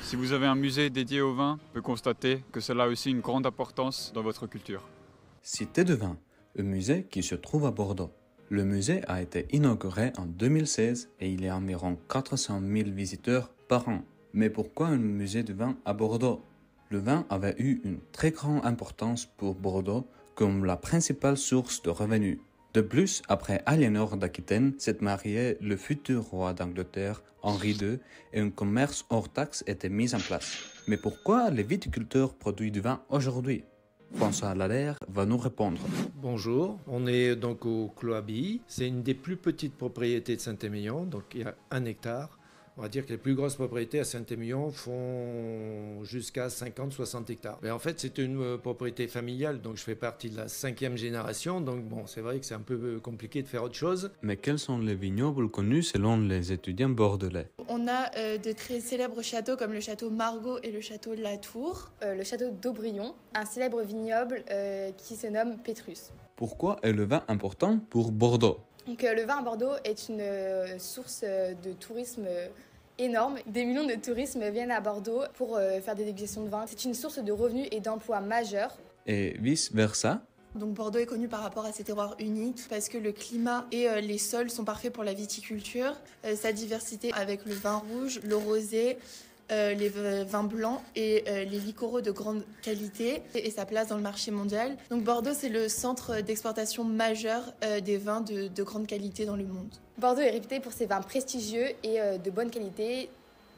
Si vous avez un musée dédié au vin, on peut constater que cela a aussi une grande importance dans votre culture. Cité de vin, un musée qui se trouve à Bordeaux. Le musée a été inauguré en 2016 et il y a environ 400 000 visiteurs par an. Mais pourquoi un musée de vin à Bordeaux? Le vin avait eu une très grande importance pour Bordeaux comme la principale source de revenus. De plus, après Aliénor d'Aquitaine s'est marié le futur roi d'Angleterre, Henri II, et un commerce hors taxe était mis en place. Mais pourquoi les viticulteurs produisent du vin aujourd'hui? François Allaire va nous répondre. Bonjour, on est donc au Clos Abilly. C'est une des plus petites propriétés de Saint-Émilion, donc il y a 1 hectare. On va dire que les plus grosses propriétés à Saint-Émilion font jusqu'à 50-60 hectares. Mais en fait, c'est une propriété familiale, donc je fais partie de la 5e génération. Donc bon, c'est vrai que c'est un peu compliqué de faire autre chose. Mais quels sont les vignobles connus selon les étudiants bordelais? On a de très célèbres châteaux comme le château Margaux et le château Latour. Le château d'Aubryon, un célèbre vignoble qui se nomme Pétrus. Pourquoi est le vin important pour Bordeaux? Donc, le vin à Bordeaux est une source de tourisme énorme. Des millions de touristes viennent à Bordeaux pour faire des dégustations de vin. C'est une source de revenus et d'emplois majeurs. Et vice-versa? Donc Bordeaux est connu par rapport à ses terroirs uniques parce que le climat et les sols sont parfaits pour la viticulture. Sa diversité avec le vin rouge, le rosé, les vins blancs et les liquoraux de grande qualité et sa place dans le marché mondial. Donc Bordeaux, c'est le centre d'exportation majeur des vins de grande qualité dans le monde. Bordeaux est réputé pour ses vins prestigieux et de bonne qualité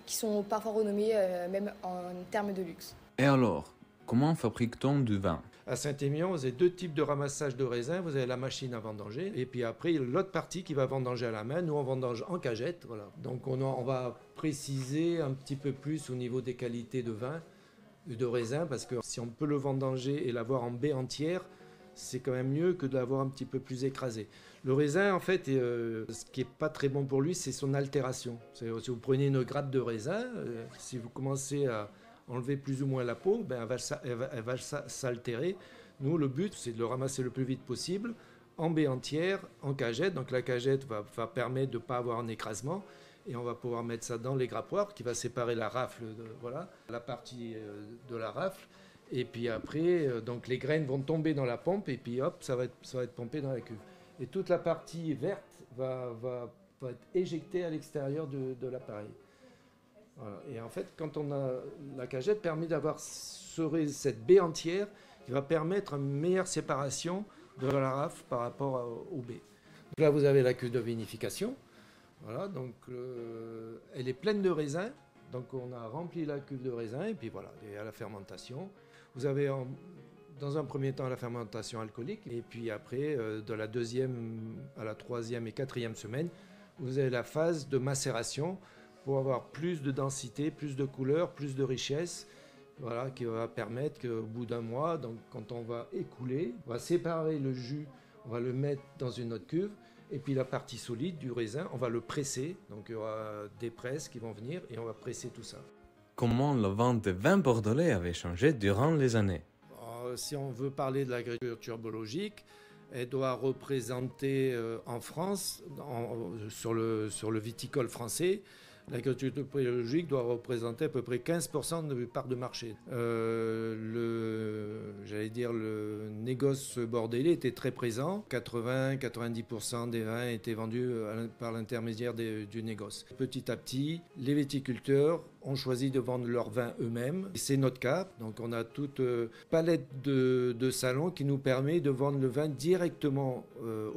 qui sont parfois renommés même en termes de luxe. Et alors, comment fabrique-t-on du vin? À Saint-Émilion, vous avez 2 types de ramassage de raisins. Vous avez la machine à vendanger et puis après l'autre partie qui va vendanger à la main. Nous, on vendange en cagette. Voilà. Donc on va préciser un petit peu plus au niveau des qualités de vin, de raisin, parce que si on peut le vendanger et l'avoir en baie entière, c'est quand même mieux que de l'avoir un petit peu plus écrasé. Le raisin, en fait, ce qui n'est pas très bon pour lui, c'est son altération. Si vous prenez une grappe de raisin, si vous commencez à enlever plus ou moins la peau, elle va s'altérer. Nous, le but, c'est de le ramasser le plus vite possible, en baie entière, en cagette. Donc la cagette va permettre de ne pas avoir un écrasement. Et on va pouvoir mettre ça dans les grappoirs qui va séparer la rafle, la partie de la rafle. Et puis après, donc les graines vont tomber dans la pompe et puis hop, ça va être pompé dans la cuve. Et toute la partie verte va être éjectée à l'extérieur de l'appareil. Voilà. Et en fait, quand on a la cagette, permet d'avoir cette baie entière qui va permettre une meilleure séparation de la rafle par rapport aux baies. Donc là, vous avez la cuve de vinification. Voilà, donc elle est pleine de raisins. Donc on a rempli la cuve de raisins et puis voilà, il y a la fermentation. Vous avez dans un premier temps la fermentation alcoolique et puis après, de la 2e à la 3e et 4e semaine, vous avez la phase de macération pour avoir plus de densité, plus de couleur, plus de richesse, voilà, qui va permettre qu'au bout d'un mois, donc quand on va écouler, on va séparer le jus, on va le mettre dans une autre cuve, et puis la partie solide du raisin, on va le presser, donc il y aura des presses qui vont venir et on va presser tout ça. Comment la vente de vins bordelais avait changé durant les années? Si on veut parler de l'agriculture biologique, elle doit représenter en France, sur le viticole français, l'agriculture biologique doit représenter à peu près 15% de part de marché. Le négoce bordelais était très présent. 80-90% des vins étaient vendus par l'intermédiaire du négoce. Petit à petit, les viticulteurs ont choisi de vendre leurs vins eux-mêmes. C'est notre cas. Donc on a toute palette de salons qui nous permet de vendre le vin directement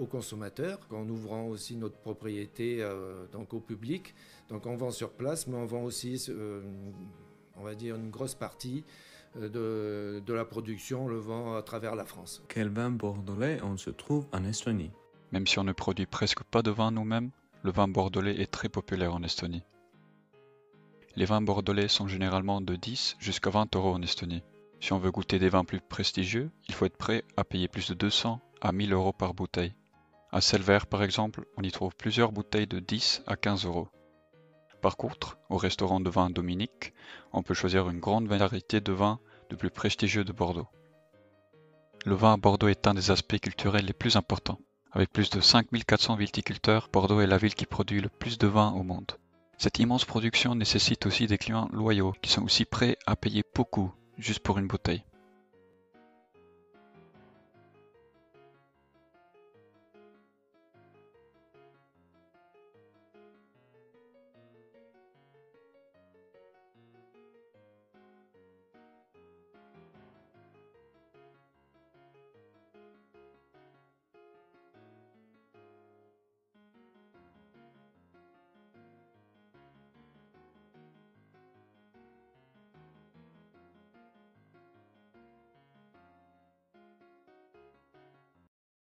aux consommateurs, en ouvrant aussi notre propriété donc au public. Donc on vend sur place, mais on vend aussi, on va dire, une grosse partie de la production, on le vend à travers la France. Quel vin bordelais on se trouve en Estonie? Même si on ne produit presque pas de vin nous-mêmes, le vin bordelais est très populaire en Estonie. Les vins bordelais sont généralement de 10 jusqu'à 20 € en Estonie. Si on veut goûter des vins plus prestigieux, il faut être prêt à payer plus de 200 à 1000 € par bouteille. À Selver, par exemple, on y trouve plusieurs bouteilles de 10 à 15 €. Par contre, au restaurant de vin Dominique, on peut choisir une grande variété de vins de plus prestigieux de Bordeaux. Le vin à Bordeaux est un des aspects culturels les plus importants. Avec plus de 5400 viticulteurs, Bordeaux est la ville qui produit le plus de vin au monde. Cette immense production nécessite aussi des clients loyaux qui sont aussi prêts à payer beaucoup juste pour une bouteille.